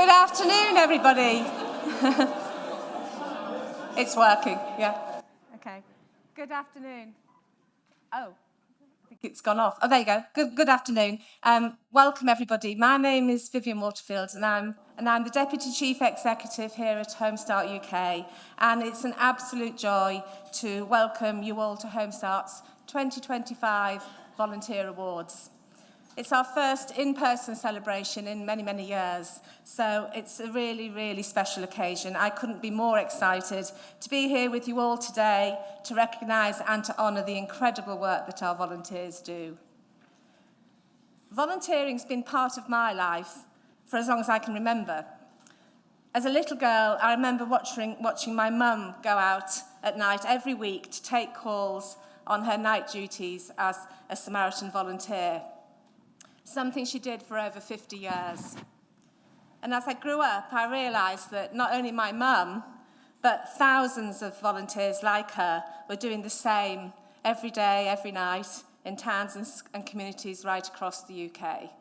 Good afternoon, everybody. It's working, yeah. Okay. Good afternoon. Oh, I think it's gone off. Oh, there you go. Good afternoon. Welcome, everybody. My name is Vivian Waterfield, and I'm the Deputy Chief Executive here at Homestart UK. And it's an absolute joy to welcome you all to Homestart's 2025 Volunteer Awards. It's our first in-person celebration in many, many years, so it's a really, really special occasion. I couldn't be more excited to be here with you all today to recognise and to honour the incredible work that our volunteers do. Volunteering's been part of my life for as long as I can remember. As a little girl, I remember watching my mum go out at night every week to take calls on her night duties as a Samaritan volunteer. Something she did for over 50 years. And as I grew up, I realised that not only my mum, but thousands of volunteers like her were doing the same every day, every night, in towns and communities right across the UK.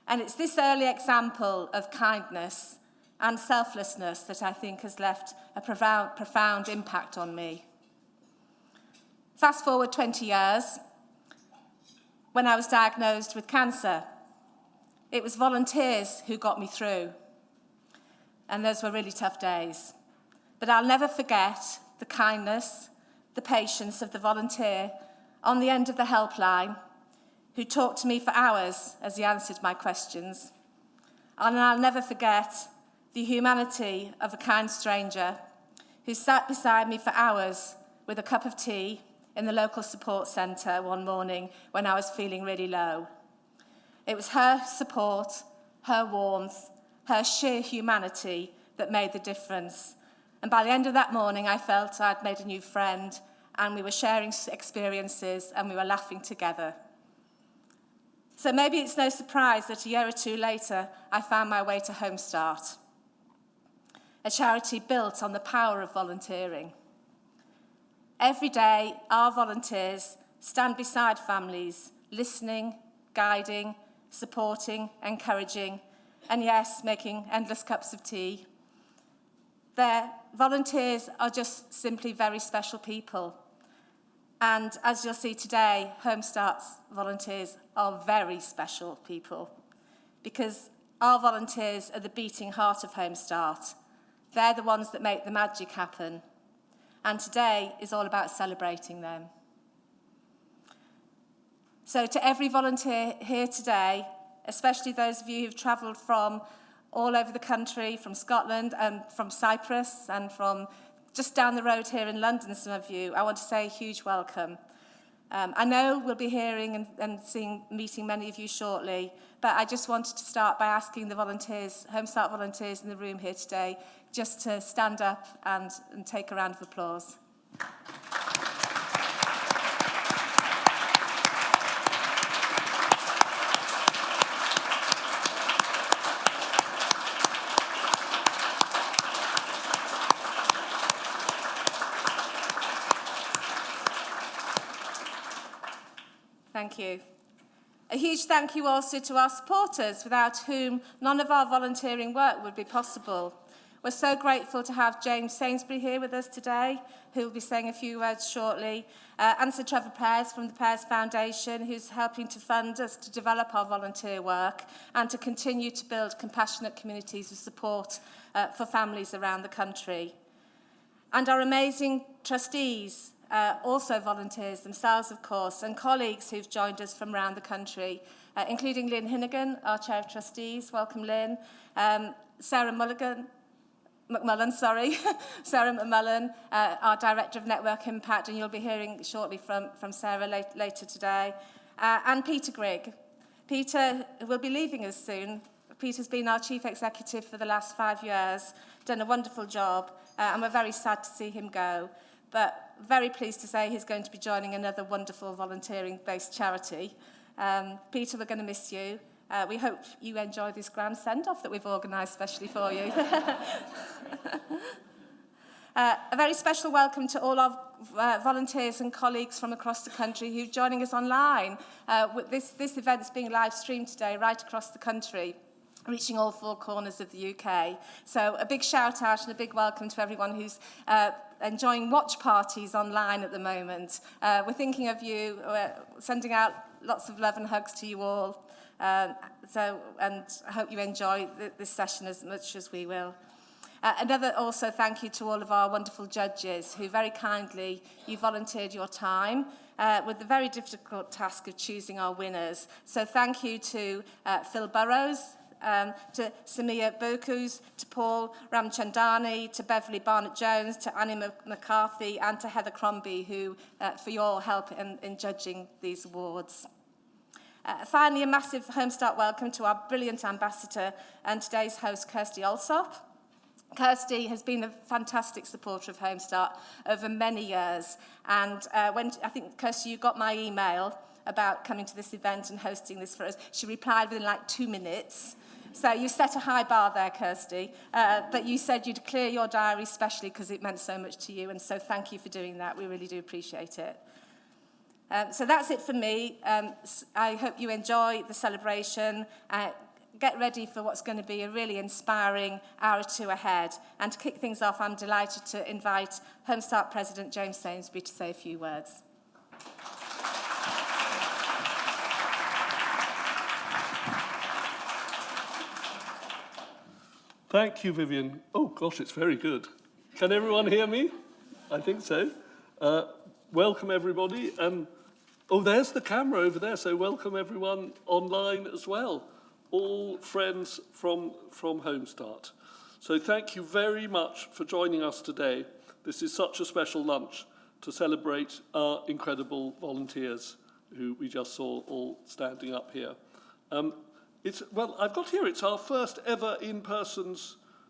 And it's this early example of kindness and selflessness that I think has left a profound impact on me. Fast forward 20 years, when I was diagnosed with cancer. It was volunteers who got me through. And those were really tough days. But I'll never forget the kindness, the patience of the volunteer on the end of the helpline who talked to me for hours as he answered my questions. And I'll never forget the humanity of a kind stranger who sat beside me for hours with a cup of tea in the local support centre one morning when I was feeling really low. It was her support, her warmth, her sheer humanity that made the difference. And by the end of that morning, I felt I'd made a new friend, and we were sharing experiences and we were laughing together. So maybe it's no surprise that a year or two later, I found my way to Homestart, a charity built on the power of volunteering. Every day, our volunteers stand beside families, listening, guiding, supporting, encouraging, and yes, making endless cups of tea. Their volunteers are just simply very special people. And as you'll see today, Homestart's volunteers are very special people because our volunteers are the beating heart of Homestart. They're the ones that make the magic happen. And today is all about celebrating them. So to every volunteer here today, especially those of you who've travelled from all over the country, from Scotland and from Cyprus and from just down the road here in London, some of you, I want to say a huge welcome. I know we'll be hearing and meeting many of you shortly, but I just wanted to start by asking the volunteers, Homestart volunteers in the room here today, just to stand up and take a round of applause. Thank you. A huge thank you also to our supporters, without whom none of our volunteering work would be possible. We're so grateful to have James Sainsbury here with us today, who will be saying a few words shortly, and Sir Trevor Pears from the Pears Foundation, who's helping to fund us to develop our volunteer work and to continue to build compassionate communities of support for families around the country. And our amazing trustees, also volunteers themselves, of course, and colleagues who've joined us from around the country, including Lynn Hinnigan, our Chair of Trustees. Welcome, Lynn. Sarah McMullen, our Director of Network Impact, and you'll be hearing shortly from Sarah later today, and Peter Grigg. Peter will be leaving us soon. Peter's been our Chief Executive for the last 5 years, done a wonderful job, and we're very sad to see him go. But very pleased to say he's going to be joining another wonderful volunteering-based charity. Peter, we're going to miss you. We hope you enjoy this grand send-off that we've organised specially for you. A very special welcome to all our volunteers and colleagues from across the country who are joining us online. This event's being live streamed today right across the country. reaching all four corners of the UK. So a big shout out and a big welcome to everyone who's enjoying watch parties online at the moment. We're thinking of you, we're sending out lots of love and hugs to you all. And I hope you enjoy this session as much as we will. Another also thank you to all of our wonderful judges who very kindly, you volunteered your time with the very difficult task of choosing our winners. So thank you to Phil Burrows, to Samia Bokus, to Paul Ramchandani, to Beverly Barnett-Jones, to Annie McCarthy, and to Heather Crombie, who for your help in judging these awards. Finally, a massive Homestart welcome to our brilliant ambassador and today's host, Kirstie Allsopp. Kirstie has been a fantastic supporter of Homestart over many years. And when I think, Kirstie, you got my email about coming to this event and hosting this for us, she replied within like 2 minutes. So you set a high bar there, Kirstie. But you said you'd clear your diary specially because it meant so much to you. And so thank you for doing that. We really do appreciate it. So that's it for me. I hope you enjoy the celebration. Get ready for what's going to be a really inspiring hour or two ahead. And to kick things off, I'm delighted to invite Homestart President James Sainsbury to say a few words. Thank you, Vivian. Oh, gosh, it's very good. Can everyone hear me? I think so. Welcome, everybody. Oh, there's the camera over there, so welcome everyone online as well. All friends from Homestart. So thank you very much for joining us today. This is such a special lunch to celebrate our incredible volunteers who we just saw all standing up here. Well, I've got here, it's our first ever in-person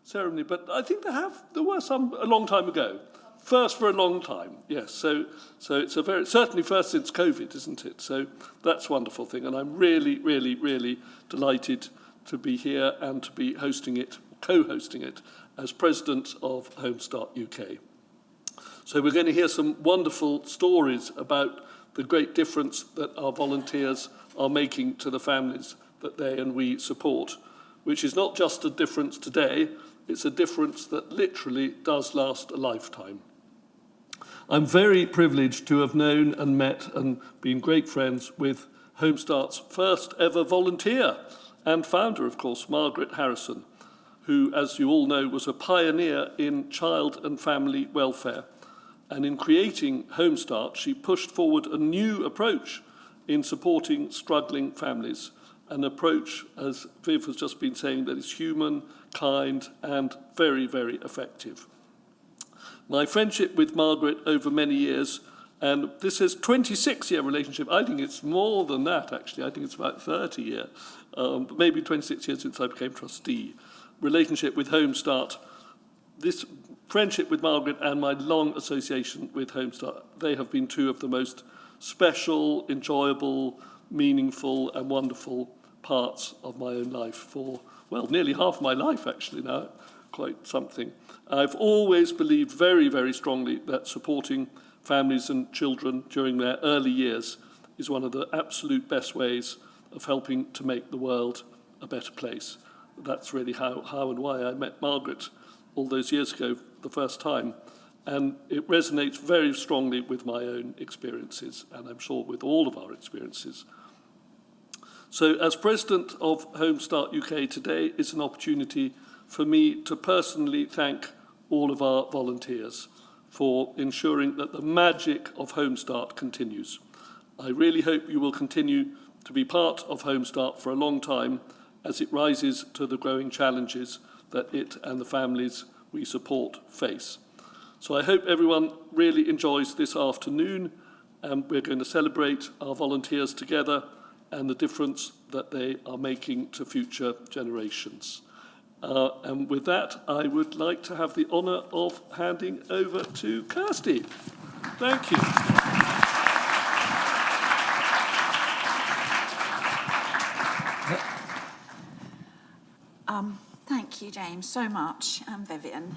ceremony, but I think there were some a long time ago. First for a long time, yes. So it's certainly first since COVID, isn't it? So that's a wonderful thing, and I'm really, really, really delighted to be here and to be hosting it, co-hosting it, as president of Homestart UK. So we're going to hear some wonderful stories about the great difference that our volunteers are making to the families that they and we support, which is not just a difference today, it's a difference that literally does last a lifetime. I'm very privileged to have known and met and been great friends with Homestart's first ever volunteer and founder, of course, Margaret Harrison, who, as you all know, was a pioneer in child and family welfare. And in creating Homestart, she pushed forward a new approach in supporting struggling families, an approach, as Viv has just been saying, that is human, kind, and very, very effective. My friendship with Margaret over many years, and this is a 26-year relationship. I think it's more than that, actually. I think it's about 30 years, maybe 26 years since I became trustee. Relationship with Homestart, this friendship with Margaret and my long association with Homestart, they have been two of the most special, enjoyable, meaningful, and wonderful parts of my own life for, well, nearly half my life, actually, now. Quite something. I've always believed very, very strongly that supporting families and children during their early years is one of the absolute best ways of helping to make the world a better place. That's really how and why I met Margaret all those years ago the first time. And it resonates very strongly with my own experiences, and I'm sure with all of our experiences. So as president of Homestart UK today is an opportunity for me to personally thank all of our volunteers for ensuring that the magic of Homestart continues. I really hope you will continue to be part of Homestart for a long time as it rises to the growing challenges that it and the families we support face. So I hope everyone really enjoys this afternoon, and we're going to celebrate our volunteers together and the difference that they are making to future generations. And with that, I would like to have the honour of handing over to Kirstie. Thank you. Thank you, James, so much, and Vivian.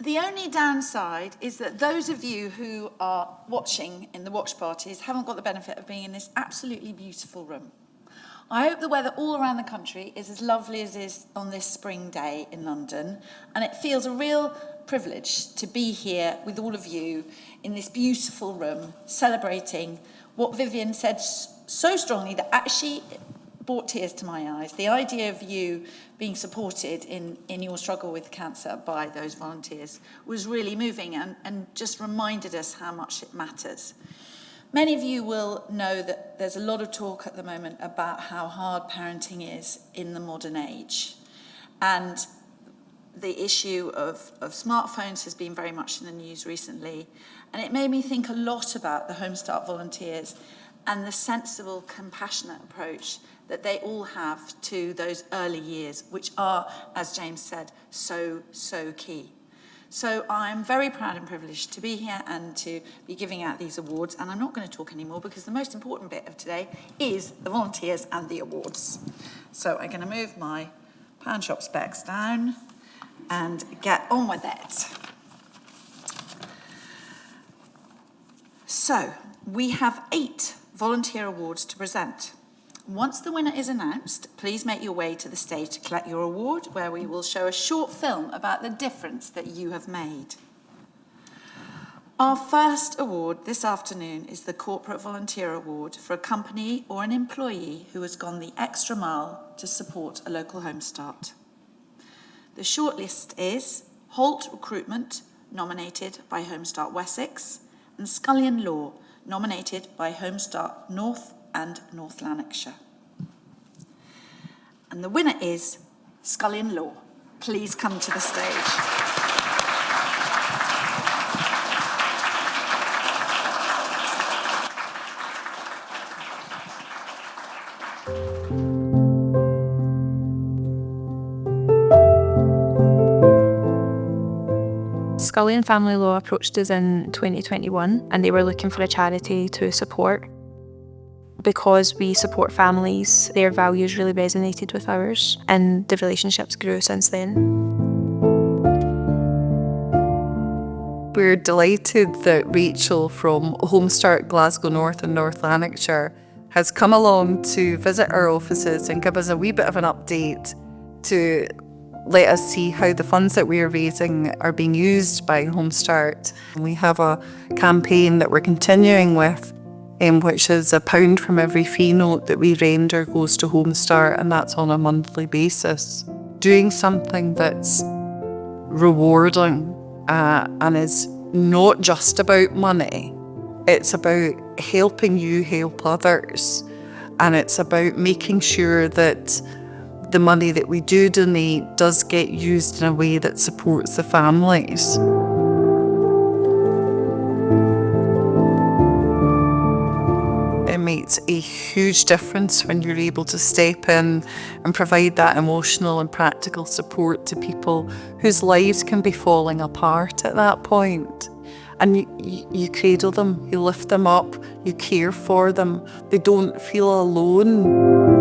The only downside is that those of you who are watching in the watch parties haven't got the benefit of being in this absolutely beautiful room. I hope the weather all around the country is as lovely as it is on this spring day in London, and it feels a real privilege to be here with all of you in this beautiful room, celebrating what Vivian said so strongly that actually brought tears to my eyes. The idea of you being supported in your struggle with cancer by those volunteers was really moving and just reminded us how much it matters. Many of you will know that there's a lot of talk at the moment about how hard parenting is in the modern age. And the issue of smartphones has been very much in the news recently. And it made me think a lot about the Home Start volunteers and the sensible, compassionate approach that they all have to those early years, which are, as James said, so, so key. So I'm very proud and privileged to be here and to be giving out these awards. And I'm not going to talk anymore because the most important bit of today is the volunteers and the awards. So I'm going to move my pan shop specs down and get on with it. So we have 8 volunteer awards to present. Once the winner is announced, please make your way to the stage to collect your award, where we will show a short film about the difference that you have made. Our first award this afternoon is the Corporate Volunteer Award for a company or an employee who has gone the extra mile to support a local Home Start. The shortlist is Holt Recruitment, nominated by Home Start Wessex, and Scullion Law, nominated by Home Start North and North Lanarkshire. And the winner is Scullion Law. Please come to the stage. Scullion Family Law approached us in 2021 and they were looking for a charity to support. Because we support families, their values really resonated with ours and the relationships grew since then. We're delighted that Rachel from Home Start Glasgow North and North Lanarkshire has come along to visit our offices and give us a wee bit of an update to let us see how the funds that we're raising are being used by Home Start. We have a campaign that we're continuing with, which is £1 from every fee note that we render goes to Home Start, and that's on a monthly basis. Doing something that's rewarding and is not just about money. It's about helping you help others, and it's about making sure that the money that we do donate does get used in a way that supports the families. It makes a huge difference when you're able to step in and provide that emotional and practical support to people whose lives can be falling apart at that point. And you cradle them, you lift them up, you care for them. They don't feel alone.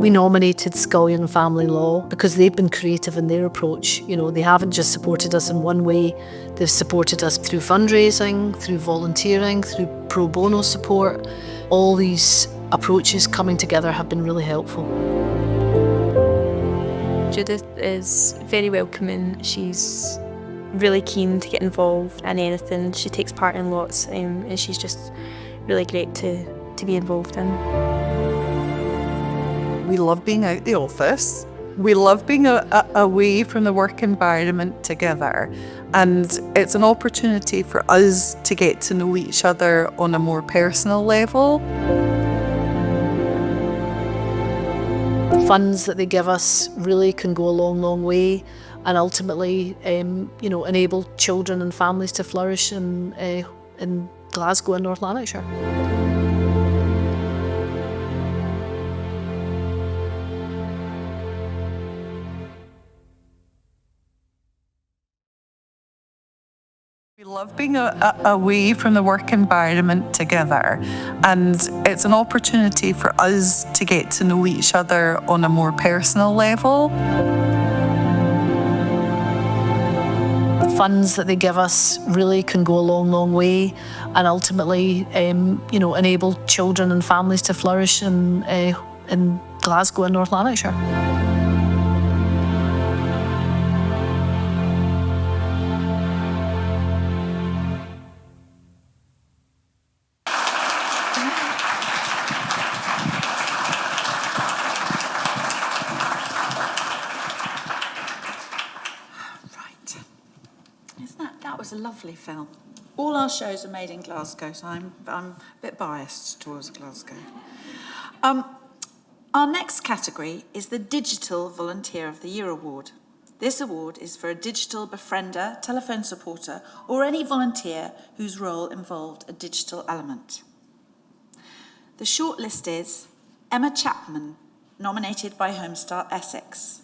We nominated Scullion Family Law because they've been creative in their approach. You know, they haven't just supported us in one way, they've supported us through fundraising, through volunteering, through pro bono support. All these approaches coming together have been really helpful. Judith is very welcoming. She's really keen to get involved in anything. She takes part in lots and she's just really great to be involved in. We love being out the office. We love being away from the work environment together. And it's an opportunity for us to get to know each other on a more personal level. The funds that they give us really can go a long, long way and ultimately, enable children and families to flourish in Glasgow and North Lanarkshire. We love being away from the work environment together, and it's an opportunity for us to get to know each other on a more personal level. funds that they give us really can go a long, long way, and ultimately, enable children and families to flourish in Glasgow and North Lanarkshire. That was a lovely film. All our shows are made in Glasgow, so I'm a bit biased towards Glasgow. Our next category is the Digital Volunteer of the Year Award. This award is for a digital befriender, telephone supporter, or any volunteer whose role involved a digital element. The shortlist is Emma Chapman, nominated by Homestart Essex;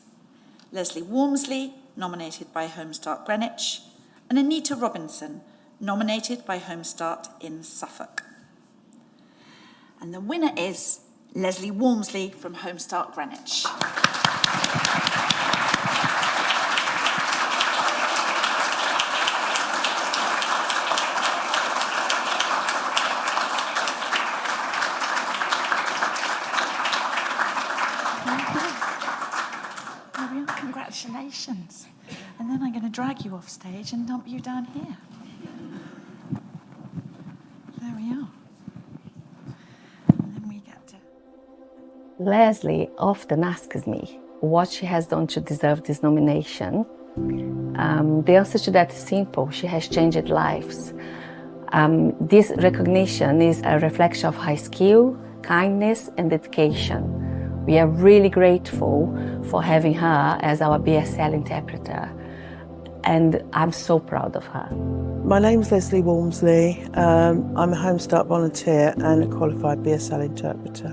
Leslie Walmsley, nominated by Homestart Greenwich; and Anita Robinson, nominated by Homestart in Suffolk. And the winner is Leslie Walmsley from Homestart Greenwich. There we are, congratulations. And then I'm going to drag you off stage and dump you down here. There we are. And then we get to... Leslie often asks me what she has done to deserve this nomination. The answer to that is simple. She has changed lives. This recognition is a reflection of her skill, kindness, and dedication. We are really grateful for having her as our BSL interpreter, and I'm so proud of her. My name's Leslie Walmsley. I'm a Homestart volunteer and a qualified BSL interpreter.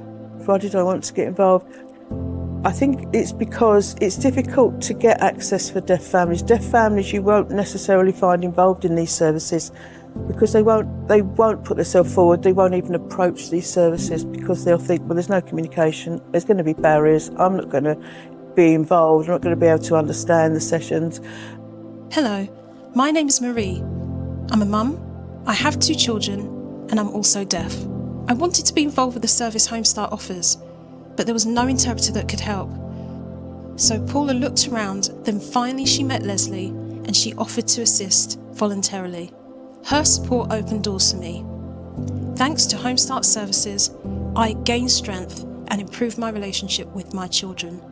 Why did I want to get involved? I think it's because it's difficult to get access for deaf families. Deaf families you won't necessarily find involved in these services because they won't put themselves forward, they won't even approach these services because they'll think, well, there's no communication, there's going to be barriers, I'm not going to be involved, I'm not going to be able to understand the sessions. Hello, my name is Marie. I'm a mum, I have 2 children, and I'm also deaf. I wanted to be involved with the service Homestart offers, but there was no interpreter that could help. So Paula looked around, then finally she met Leslie, and she offered to assist voluntarily. Her support opened doors for me. Thanks to Homestart services, I gained strength and improved my relationship with my children.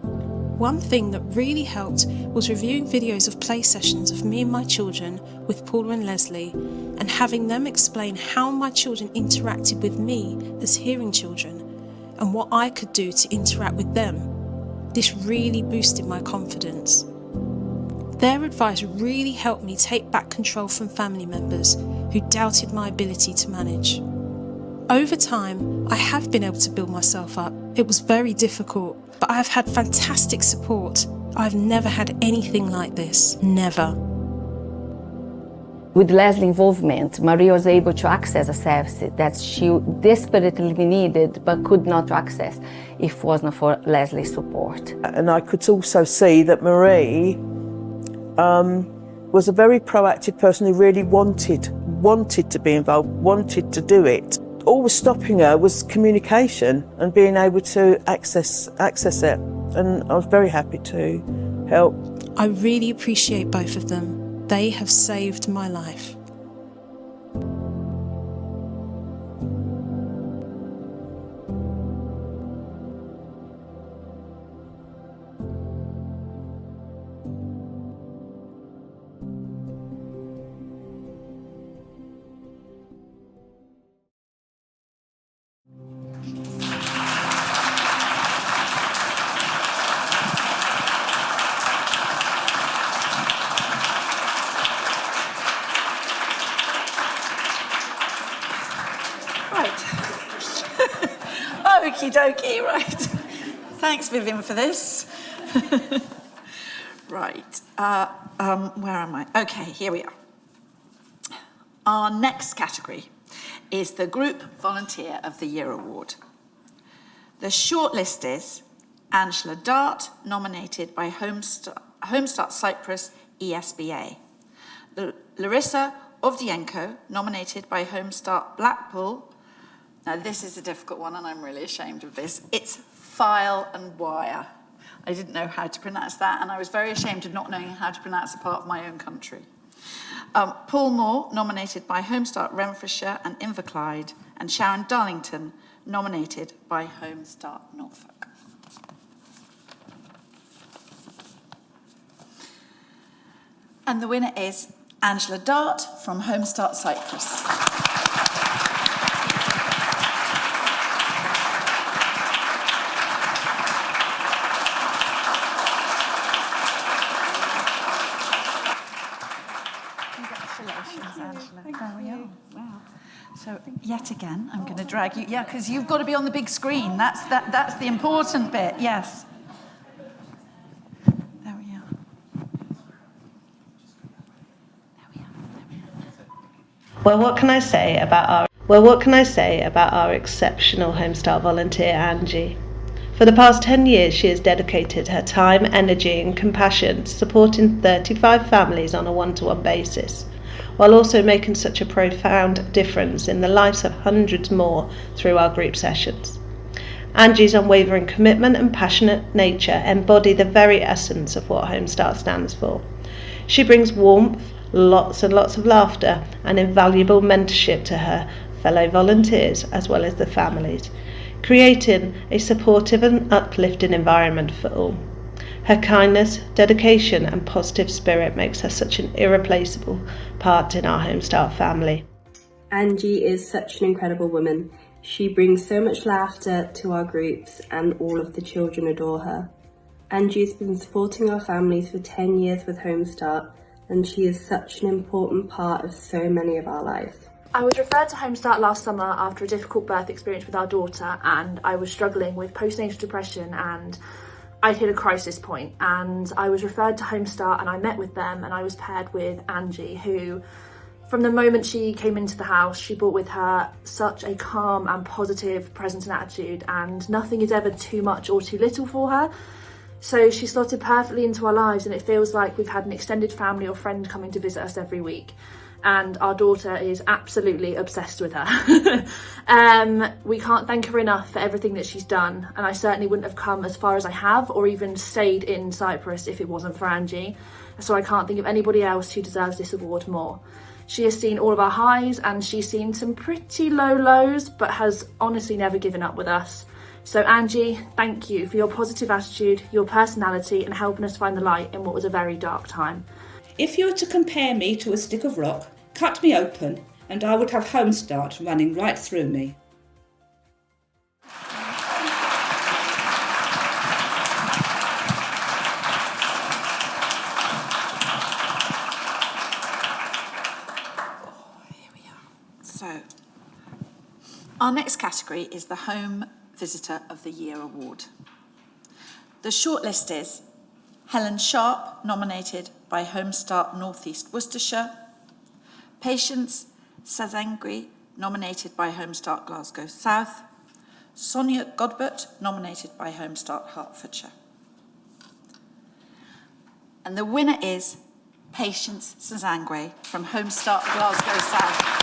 One thing that really helped was reviewing videos of play sessions of me and my children with Paula and Leslie, and having them explain how my children interacted with me as hearing children, and what I could do to interact with them. This really boosted my confidence. Their advice really helped me take back control from family members who doubted my ability to manage. Over time, I have been able to build myself up. It was very difficult, but I have had fantastic support. I've never had anything like this, never. With Leslie's involvement, Marie was able to access a service that she desperately needed but could not access if it wasn't for Leslie's support. And I could also see that Marie was a very proactive person who really wanted to be involved, wanted to do it. All was stopping her was communication and being able to access it. And I was very happy to help. I really appreciate both of them. They have saved my life. Okie dokie, right. Thanks, Vivian, for this. Right, where am I? Okay, here we are. Our next category is the Group Volunteer of the Year Award. The shortlist is Angela Dart, nominated by Homestart Cyprus ESBA; Larissa Ovdienko, nominated by Homestart Blackpool. Now this is a difficult one and I'm really ashamed of this. It's File and Wire. I didn't know how to pronounce that and I was very ashamed of not knowing how to pronounce a part of my own country. Paul Moore, nominated by Homestart Renfrewshire and Inverclyde, and Sharon Darlington, nominated by Homestart Norfolk. And the winner is Angela Dart from Homestart Cyprus. Congratulations, Angela. Thank you. Wow. So yet again, I'm going to drag you. Yeah, because you've got to be on the big screen. That's the important bit. Yes. There we are. Well, what can I say about our exceptional Homestart volunteer, Angie? For the past 10 years, she has dedicated her time, energy and compassion to supporting 35 families on a one-to-one basis, while also making such a profound difference in the lives of hundreds more through our group sessions. Angie's unwavering commitment and passionate nature embody the very essence of what Homestart stands for. She brings warmth, lots and lots of laughter and invaluable mentorship to her fellow volunteers as well as the families, creating a supportive and uplifting environment for all. Her kindness, dedication and positive spirit makes her such an irreplaceable part in our Homestart family. Angie is such an incredible woman. She brings so much laughter to our groups and all of the children adore her. Angie has been supporting our families for 10 years with Homestart, and she is such an important part of so many of our lives. I was referred to Homestart last summer after a difficult birth experience with our daughter, and I was struggling with postnatal depression and I'd hit a crisis point, and I was referred to Homestart and I met with them and I was paired with Angie, who from the moment she came into the house, she brought with her such a calm and positive presence and attitude, and nothing is ever too much or too little for her. So she slotted perfectly into our lives, and it feels like we've had an extended family or friend coming to visit us every week. And our daughter is absolutely obsessed with her. We can't thank her enough for everything that she's done, and I certainly wouldn't have come as far as I have or even stayed in Cyprus if it wasn't for Angie. So I can't think of anybody else who deserves this award more. She has seen all of our highs and she's seen some pretty low lows, but has honestly never given up with us. So Angie, thank you for your positive attitude, your personality and helping us find the light in what was a very dark time. If you were to compare me to a stick of rock, cut me open and I would have Homestart running right through me. So, our next category is the Home Visitor of the Year Award. The shortlist is Helen Sharp, nominated by Homestart North East Worcestershire, Patience Sainsbury, nominated by Homestart Glasgow South, Sonia Godbert, nominated by Homestart Hertfordshire. And the winner is Patience Sainsbury from Homestart Glasgow South.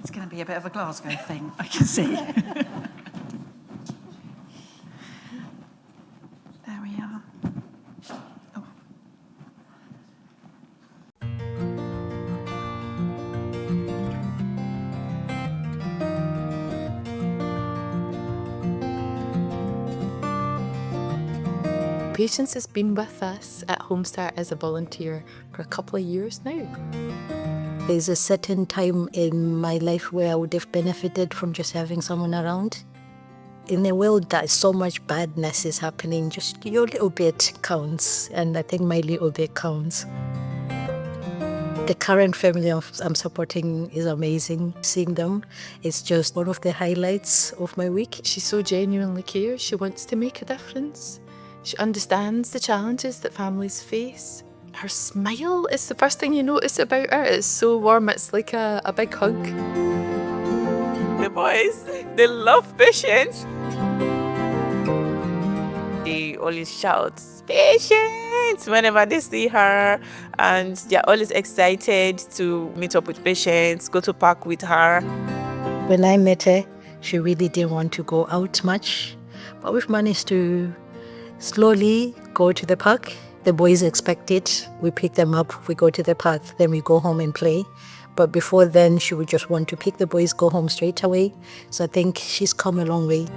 It's going to be a bit of a Glasgow thing, I can see. There we are. Oh. Patience has been with us at Homestart as a volunteer for a couple of years now. There's a certain time in my life where I would have benefited from just having someone around. In a world that so much badness is happening, just your little bit counts, and I think my little bit counts. The current family I'm supporting is amazing. Seeing them is just one of the highlights of my week. She so genuinely cares. She wants to make a difference. She understands the challenges that families face. Her smile is the first thing you notice about her. It's so warm, it's like a big hug. The boys, they love Patience. They always shout, Patience, whenever they see her. And they're always excited to meet up with Patience, go to park with her. When I met her, she really didn't want to go out much, but we've managed to slowly go to the park. The boys expect it. We pick them up, we go to the park, then we go home and play. But before then, she would just want to pick the boys, go home straight away. So I think she's come a long way.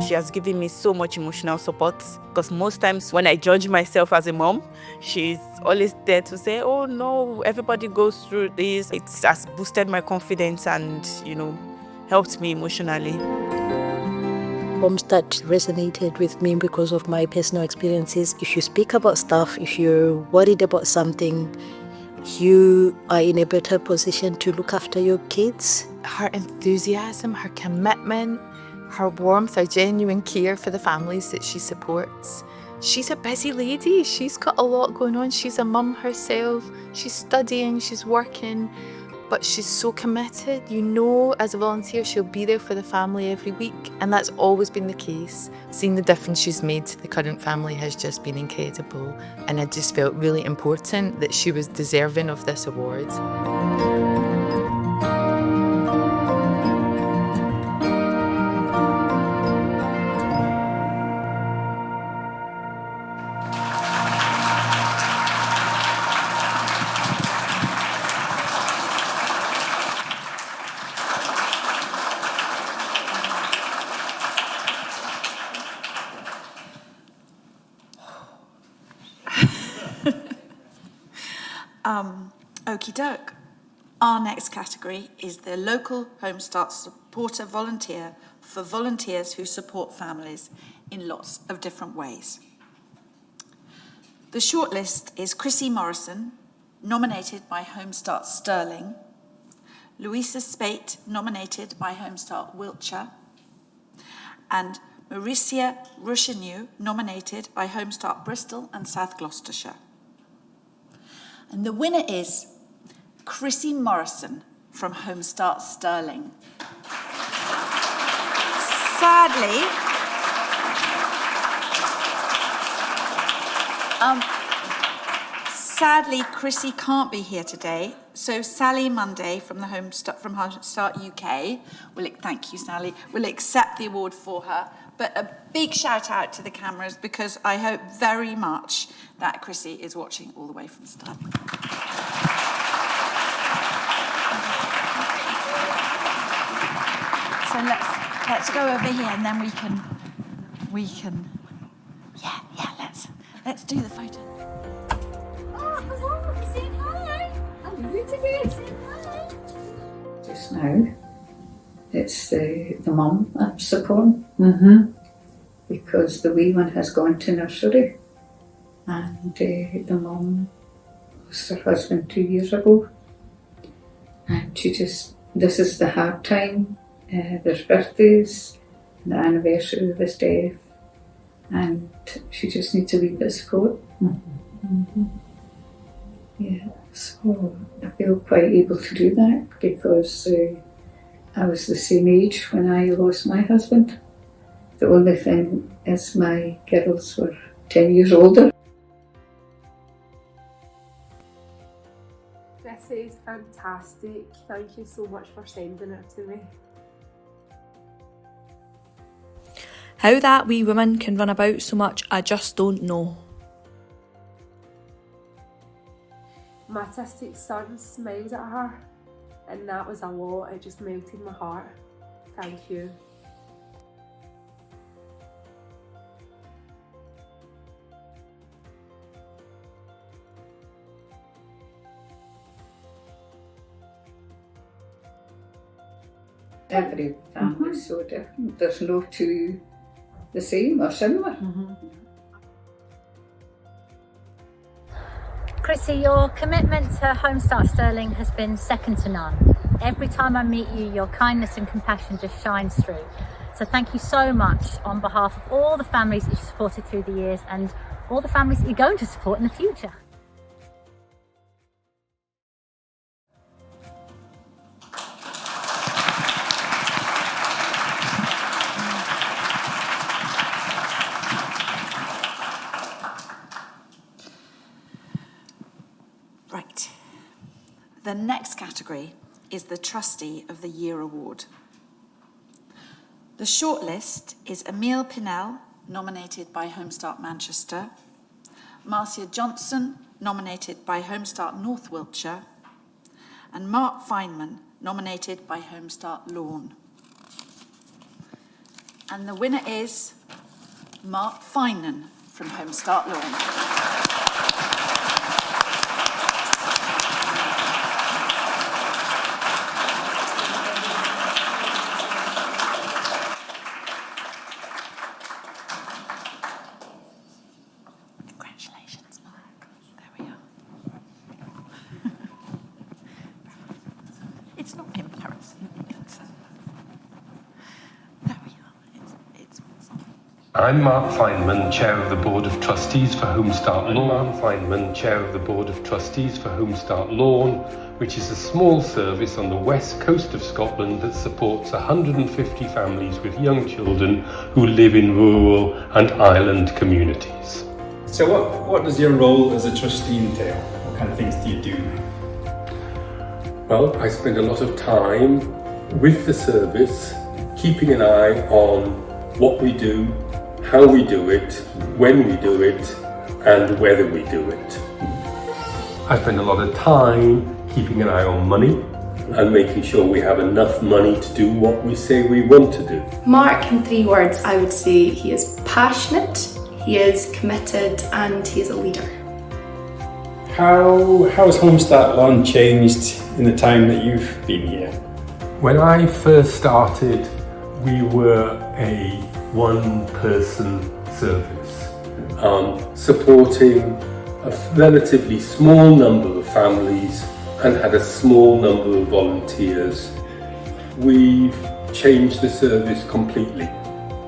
She has given me so much emotional support, because most times when I judge myself as a mom, she's always there to say, oh no, everybody goes through this. It has boosted my confidence and, helped me emotionally. Homestart resonated with me because of my personal experiences. If you speak about stuff, if you're worried about something, you are in a better position to look after your kids. Her enthusiasm, her commitment, her warmth, her genuine care for the families that she supports. She's a busy lady. She's got a lot going on. She's a mum herself. She's studying, she's working, but she's so committed. As a volunteer, she'll be there for the family every week, and that's always been the case. Seeing the difference she's made to the current family has just been incredible, and I just felt really important that she was deserving of this award. Okie doke. Our next category is the Local Homestart Supporter Volunteer for volunteers who support families in lots of different ways. The shortlist is Chrissy Morrison, nominated by Homestart Stirling, Louisa Spate, nominated by Homestart Wiltshire, and Mauricia Rushenew, nominated by Homestart Bristol and South Gloucestershire. And the winner is Chrissy Morrison from Homestart Stirling. Sadly, Chrissy can't be here today, so Sally Monday from Homestart UK thank you, Sally, will accept the award for her. But a big shout out to the cameras, because I hope very much that Chrissy is watching all the way from Stirling. So let's go over here, and then we can let's do the photo. Just now, it's the mum I'm supporting, because the wee one has gone to nursery, and the mum lost her husband 2 years ago, and this is the hard time. There's birthdays, and the anniversary of his death, and she just needs a wee bit of support. Yeah, so I feel quite able to do that, because I was the same age when I lost my husband. The only thing is my girls were 10 years older. This is fantastic. Thank you so much for sending it to me. How that wee woman can run about so much, I just don't know. My autistic son smiled at her, and that was a lot. It just melted my heart. Thank you. Every family is so different. There's no two the same or similar. Chrissy, your commitment to Homestart Stirling has been second to none. Every time I meet you, your kindness and compassion just shines through. So thank you so much on behalf of all the families that you've supported through the years, and all the families that you're going to support in the future. Right. The next category is the Trustee of the Year Award. The shortlist is Emile Pinnell, nominated by Homestart Manchester, Marcia Johnson, nominated by Homestart North Wiltshire, and Mark Feynman, nominated by Homestart Lawn. And the winner is Mark Feynman from Homestart Lawn. It's not embarrassing. There we are. It's I'm Mark Feynman, Chair of the Board of Trustees for Homestart Lawn. Mark Feynman, Chair of the Board of Trustees for Homestart Lawn, which is a small service on the west coast of Scotland that supports 150 families with young children who live in rural and island communities. So what does your role as a trustee entail? What kind of things do you do? Well, I spend a lot of time with the service, keeping an eye on what we do, how we do it, when we do it, and whether we do it. I spend a lot of time keeping an eye on money and making sure we have enough money to do what we say we want to do. Mark, in 3 words, I would say he is passionate, he is committed, and he is a leader. How has Homestart Lawn changed in the time that you've been here? When I first started, we were a one-person service, supporting a relatively small number of families and had a small number of volunteers. We've changed the service completely.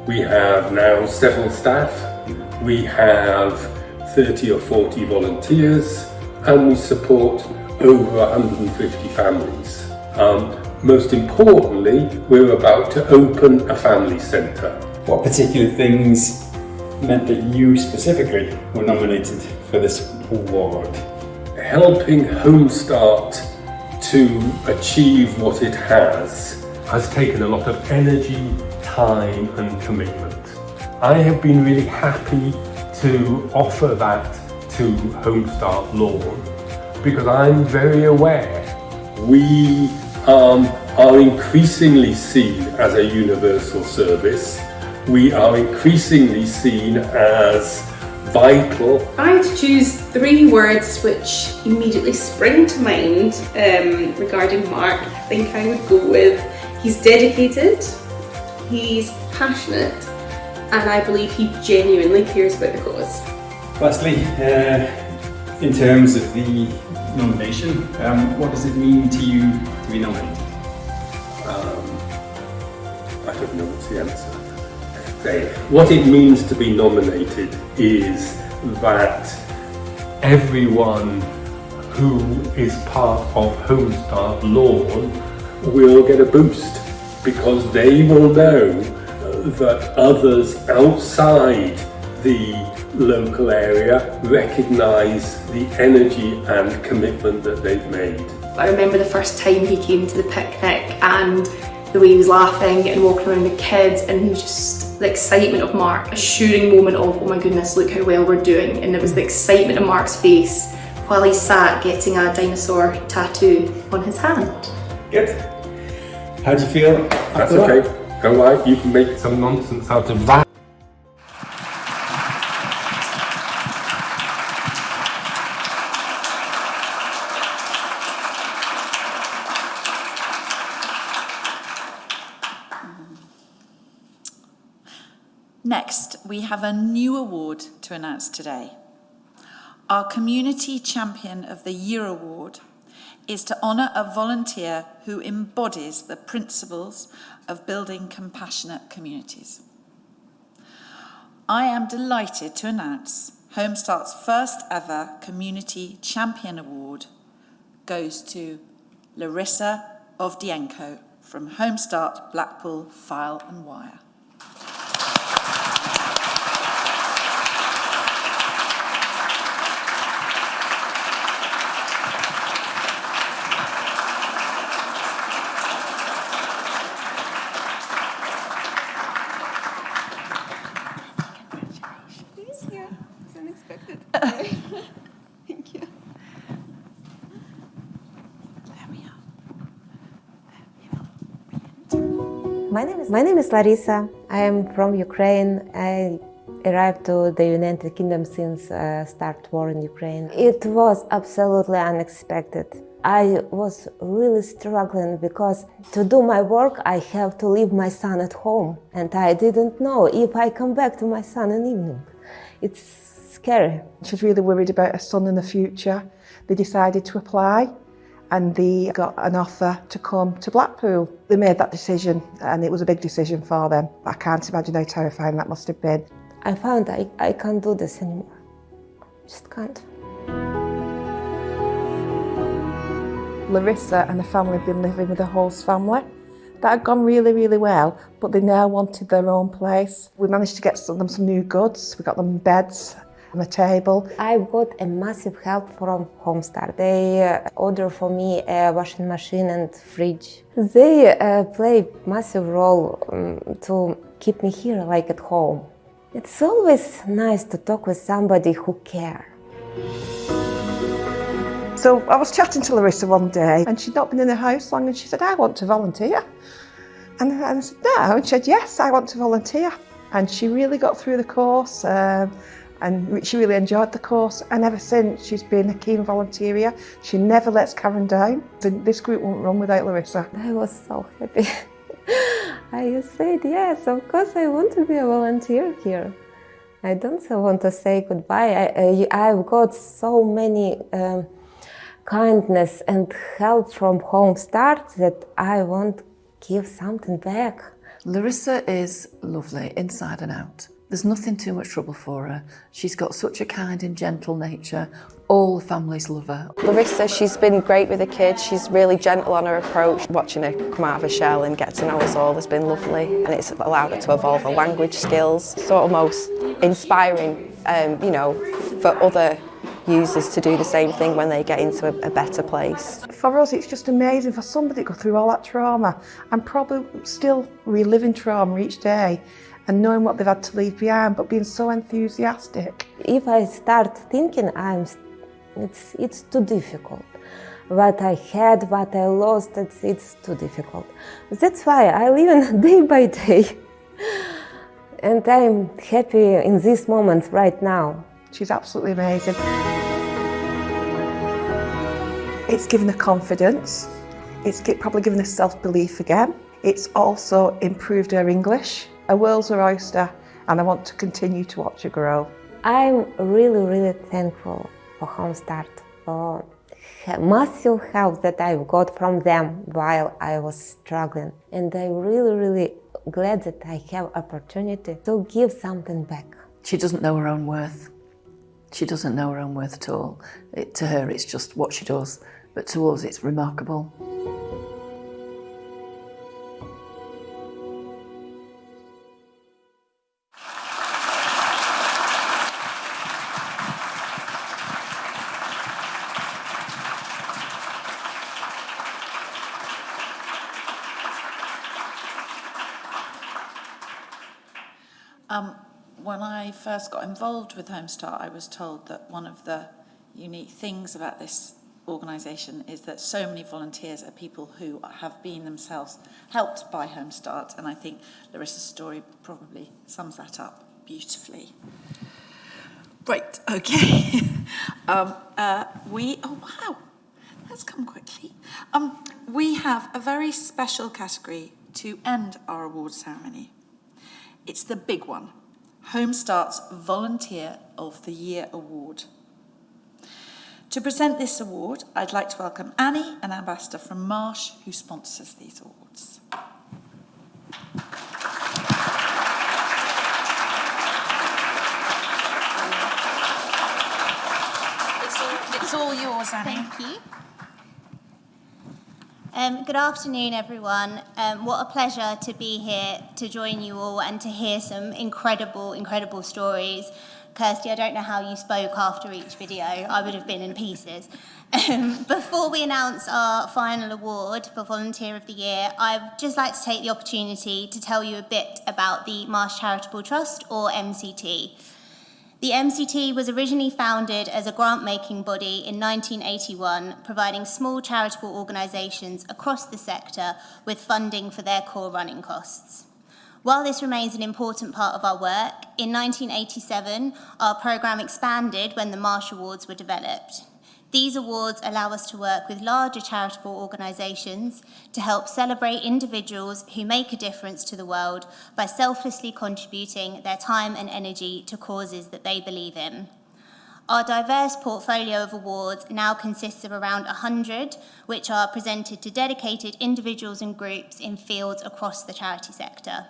We have now several staff, we have 30 or 40 volunteers, and we support over 150 families. Most importantly, we're about to open a family centre. What particular things meant that you specifically were nominated for this award? Helping Homestart to achieve what it has taken a lot of energy, time and commitment. I have been really happy to offer that to Homestart Lawn because I'm very aware we are increasingly seen as a universal service. We are increasingly seen as vital. If I had to choose 3 words which immediately spring to mind regarding Mark, I think I would go with he's dedicated, he's passionate, and I believe he genuinely cares about the cause. Firstly, in terms of the nomination, what does it mean to you to be nominated? I don't know what's the answer. What it means to be nominated is that everyone who is part of Homestart Lawn will get a boost because they will know that others outside the local area recognise the energy and commitment that they've made. I remember the first time he came to the picnic and the way he was laughing and walking around the kids, and he was just the excitement of Mark, assuring moment of, oh my goodness, look how well we're doing, and it was the excitement in Mark's face while he sat getting a dinosaur tattoo on his hand. Good. How do you feel? That's okay. All right, you can make some nonsense out of that. Next, we have a new award to announce today. Our Community Champion of the Year award is to honour a volunteer who embodies the principles of building compassionate communities. I am delighted to announce Home Start's first ever Community Champion Award goes to Larissa Ovdienko from Home Start Blackpool File and Wire. Thank you. My name is Larissa. I am from Ukraine. I arrived to the United Kingdom since start war in Ukraine. It was absolutely unexpected. I was really struggling because to do my work I have to leave my son at home, and I didn't know if I come back to my son in the evening. It's scary. She was really worried about her son in the future. They decided to apply and they got an offer to come to Blackpool. They made that decision and it was a big decision for them. I can't imagine how terrifying that must have been. I found I can't do this anymore. Just can't. Larissa and the family had been living with the host family. That had gone really, really well, but they now wanted their own place. We managed to get them some new goods. We got them beds and a table. I got a massive help from Home Start. They ordered for me a washing machine and fridge. They play a massive role to keep me here like at home. It's always nice to talk with somebody who cares. So I was chatting to Larissa one day and she'd not been in the house long and she said, I want to volunteer. And I said, no, and she said, yes, I want to volunteer. And she really got through the course and she really enjoyed the course. And ever since, she's been a keen volunteer. She never lets Karen down. This group won't run without Larissa. I was so happy. I said, yes, of course I want to be a volunteer here. I don't want to say goodbye. I've got so many kindness and help from Home Start that I want to give something back. Larissa is lovely inside and out. There's nothing too much trouble for her. She's got such a kind and gentle nature. All the families love her. Larissa, she's been great with the kids. She's really gentle on her approach. Watching her come out of her shell and get to know us all has been lovely, and it's allowed her to evolve her language skills. It's almost inspiring, for other users to do the same thing when they get into a better place. For us, it's just amazing for somebody to go through all that trauma and probably still reliving trauma each day and knowing what they've had to leave behind, but being so enthusiastic. If I start thinking it's too difficult. What I had, what I lost, it's too difficult. That's why I live in day by day. And I'm happy in this moment right now. She's absolutely amazing. It's given her confidence. It's probably given her self-belief again. It's also improved her English. Her world's her oyster, and I want to continue to watch her grow. I'm really, really thankful for Home Start, for massive help that I've got from them while I was struggling. And I'm really, really glad that I have opportunity to give something back. She doesn't know her own worth. She doesn't know her own worth at all. To her, it's just what she does. But to us, it's remarkable. When I first got involved with Home Start, I was told that one of the unique things about this organisation is that so many volunteers are people who have been themselves helped by Home Start, and I think Larissa's story probably sums that up beautifully. Right, okay. Oh wow, that's come quickly. We have a very special category to end our award ceremony. It's the big one. Home Start's Volunteer of the Year Award. To present this award, I'd like to welcome Annie, an ambassador from Marsh, who sponsors these awards. It's all yours, Annie. Thank you. Good afternoon, everyone. What a pleasure to be here to join you all and to hear some incredible stories. Kirstie, I don't know how you spoke after each video. I would have been in pieces. Before we announce our final award for Volunteer of the Year, I'd just like to take the opportunity to tell you a bit about the Marsh Charitable Trust, or MCT. The MCT was originally founded as a grant-making body in 1981, providing small charitable organisations across the sector with funding for their core running costs. While this remains an important part of our work, in 1987, our programme expanded when the Marsh Awards were developed. These awards allow us to work with larger charitable organisations to help celebrate individuals who make a difference to the world by selflessly contributing their time and energy to causes that they believe in. Our diverse portfolio of awards now consists of around 100, which are presented to dedicated individuals and groups in fields across the charity sector.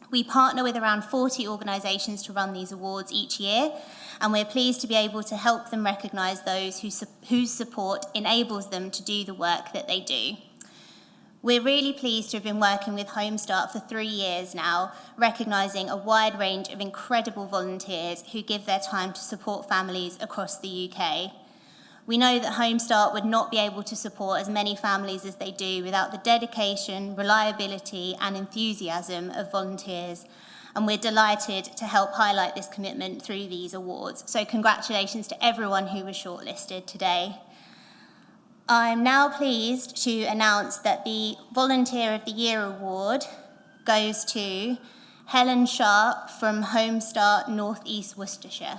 We partner with around 40 organisations to run these awards each year, and we're pleased to be able to help them recognise those whose support enables them to do the work that they do. We're really pleased to have been working with Home Start for 3 years now, recognising a wide range of incredible volunteers who give their time to support families across the UK. We know that Home Start would not be able to support as many families as they do without the dedication, reliability and enthusiasm of volunteers, and we're delighted to help highlight this commitment through these awards. So congratulations to everyone who was shortlisted today. I'm now pleased to announce that the Volunteer of the Year award goes to Helen Sharp from Home Start North East Worcestershire.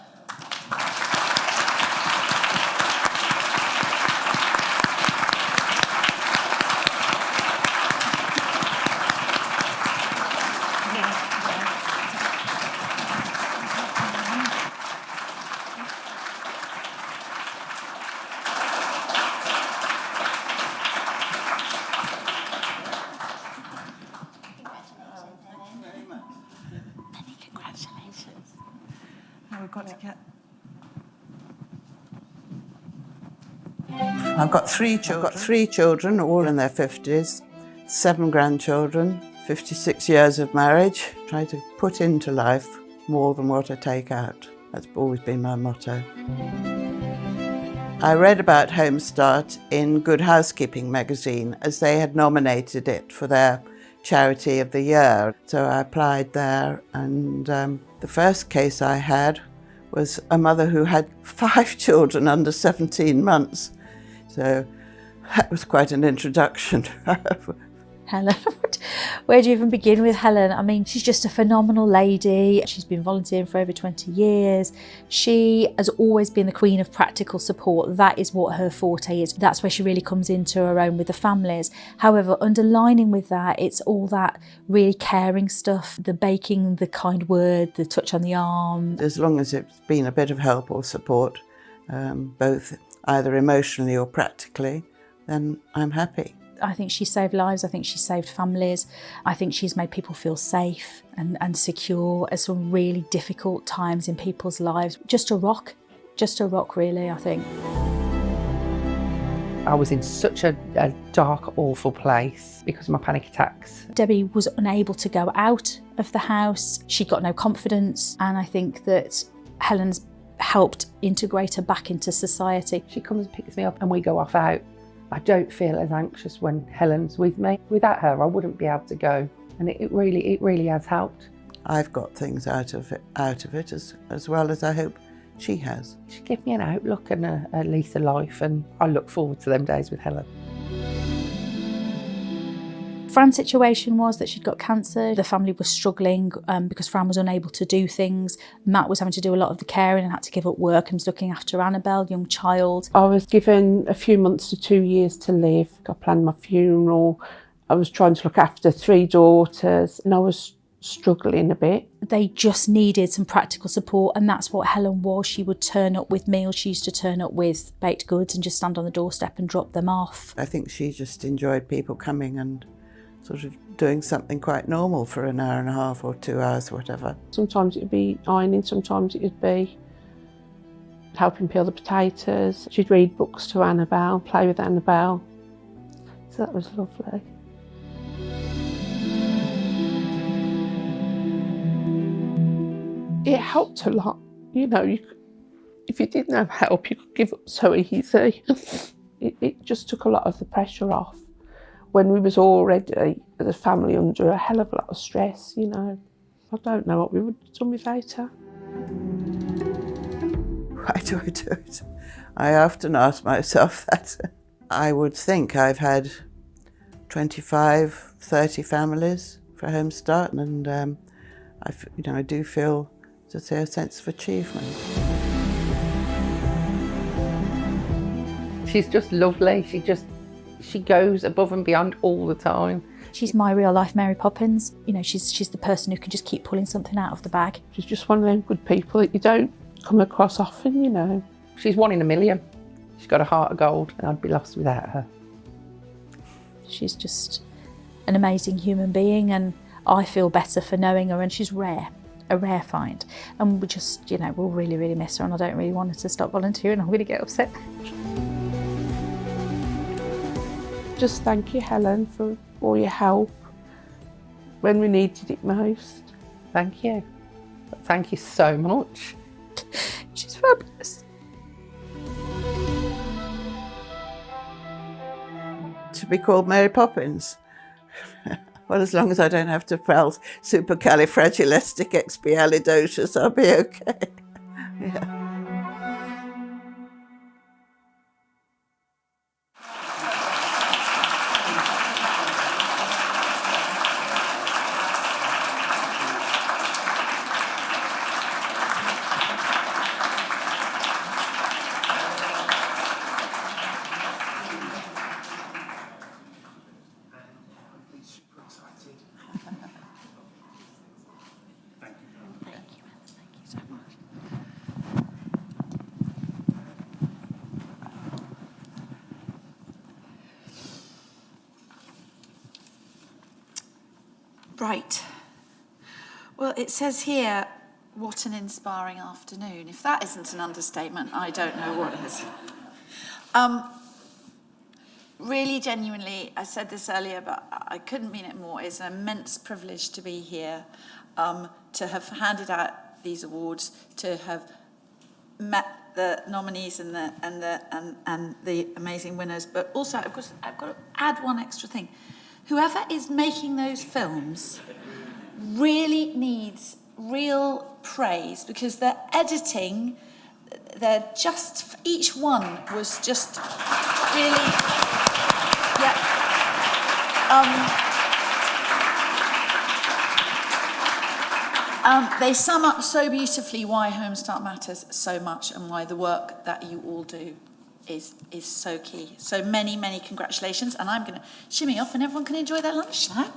I've got three children, all in their 50s, 7 grandchildren, 56 years of marriage. Try to put into life more than what I take out. That's always been my motto. I read about Home Start in Good Housekeeping magazine as they had nominated it for their Charity of the Year. So I applied there, and the first case I had was a mother who had 5 children under 17 months. So that was quite an introduction. Helen, where do you even begin with Helen? I mean, she's just a phenomenal lady. She's been volunteering for over 20 years. She has always been the queen of practical support. That is what her forte is. That's where she really comes into her own with the families. However, underlining with that, it's all that really caring stuff, the baking, the kind word, the touch on the arm. As long as it's been a bit of help or support, both either emotionally or practically, then I'm happy. I think she saved lives, I think she saved families, I think she's made people feel safe and secure at some really difficult times in people's lives. Just a rock really, I think. I was in such a dark, awful place because of my panic attacks. Debbie was unable to go out of the house, she got no confidence, and I think that Helen's helped integrate her back into society. She comes and picks me up and we go off out. I don't feel as anxious when Helen's with me. Without her, I wouldn't be able to go, and it really has helped. I've got things out of it as well as I hope she has. She gave me an outlook and a lease of life, and I look forward to them days with Helen. Fran's situation was that she'd got cancer. The family was struggling because Fran was unable to do things. Matt was having to do a lot of the caring and had to give up work and was looking after Annabelle, young child. I was given a few months to 2 years to live. I planned my funeral. I was trying to look after 3 daughters, and I was struggling a bit. They just needed some practical support, and that's what Helen was. She would turn up with meals. She used to turn up with baked goods and just stand on the doorstep and drop them off. I think she just enjoyed people coming and sort of doing something quite normal for an hour and a half or 2 hours, whatever. Sometimes it would be ironing, sometimes it would be helping peel the potatoes. She'd read books to Annabelle, play with Annabelle. So that was lovely. It helped a lot. You know, if you didn't have help, you could give up so easy. It just took a lot of the pressure off when we was already, as a family, under a hell of a lot of stress, you know. I don't know what we would have done without her. Why do I do it? I often ask myself that. I would think I've had 25, 30 families for Home Start, and I do feel, to say, a sense of achievement. She's just lovely. She goes above and beyond all the time. She's my real life Mary Poppins. You know, she's the person who can just keep pulling something out of the bag. She's just one of them good people that you don't come across often, you know. She's one in a million. She's got a heart of gold, and I'd be lost without her. She's just an amazing human being, and I feel better for knowing her, and she's rare, a rare find. And we just, you know, we'll really, really miss her, and I don't really want her to stop volunteering. I'm going to get upset. Just thank you, Helen, for all your help when we needed it most. Thank you. Thank you so much. She's fabulous. To be called Mary Poppins? Well, as long as I don't have to spell supercalifragilisticexpialidocious, I'll be okay. Yeah. Right. Well, it says here, what an inspiring afternoon. If that isn't an understatement, I don't know what is. Really, genuinely, I said this earlier, but I couldn't mean it more. It's an immense privilege to be here, to have handed out these awards, to have met the nominees and the amazing winners. But also, I've got to add one extra thing. Whoever is making those films really needs real praise, because their editing, each one was just really, they sum up so beautifully why Home Start matters so much and why the work that you all do is so key. So many, many congratulations, and I'm going to shimmy off and everyone can enjoy their lunch now.